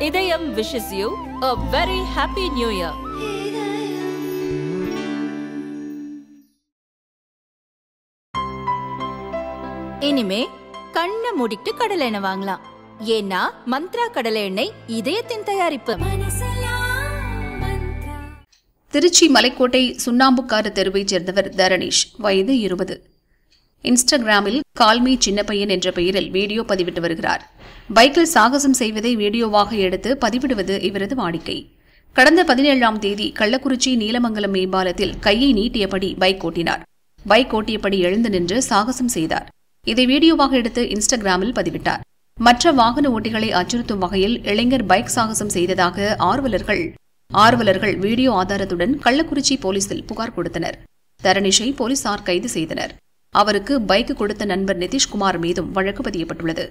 இதயம் wishes you a very happy new year. இனிமே கண்ணை மூடிட்டு கடலை எண்ணெய் வாங்கலாம். ஏன்னா மந்த்ரா கடலை எண்ணெய் இதயத்தின் தயாரிப்பு. திருச்சி மலைக்கோட்டை சுண்ணாம்புக்கார தெருவைச் சேர்ந்தவர் தரணீஷ், வயது 20. இன்ஸ்டாகிராமில் கால்மி சின்னப்பையன் என்ற பெயரில் வீடியோ பதிவிட்டு வருகிறார். பைக்கில் சாகசம் செய்வதை வீடியோவாக எடுத்து பதிவிடுவது இவரது வாடிக்கை. கடந்த 17ஆம் தேதி கள்ளக்குறிச்சி நீலமங்கலம் மேம்பாலத்தில் கையை நீட்டியபடி பைக் ஓட்டினார். பைக் ஓட்டியபடி எழுந்து நின்று சாகசம் செய்தார். இதை வீடியோவாக எடுத்து இன்ஸ்டாகிராமில் பதிவிட்டார். மற்ற வாகன ஓட்டிகளை அச்சுறுத்தும் வகையில் இளைஞர் பைக் சாகசம் செய்ததாக ஆர்வலர்கள் வீடியோ ஆதாரத்துடன் கள்ளக்குறிச்சி போலீசில் புகார் கொடுத்தனர். தரணீஷை போலீசார் கைது செய்தனர். அவருக்கு பைக் கொடுத்த நண்பர் நிதிஷ்குமார் மீதும் வழக்கு பதியப்பட்டுள்ளது.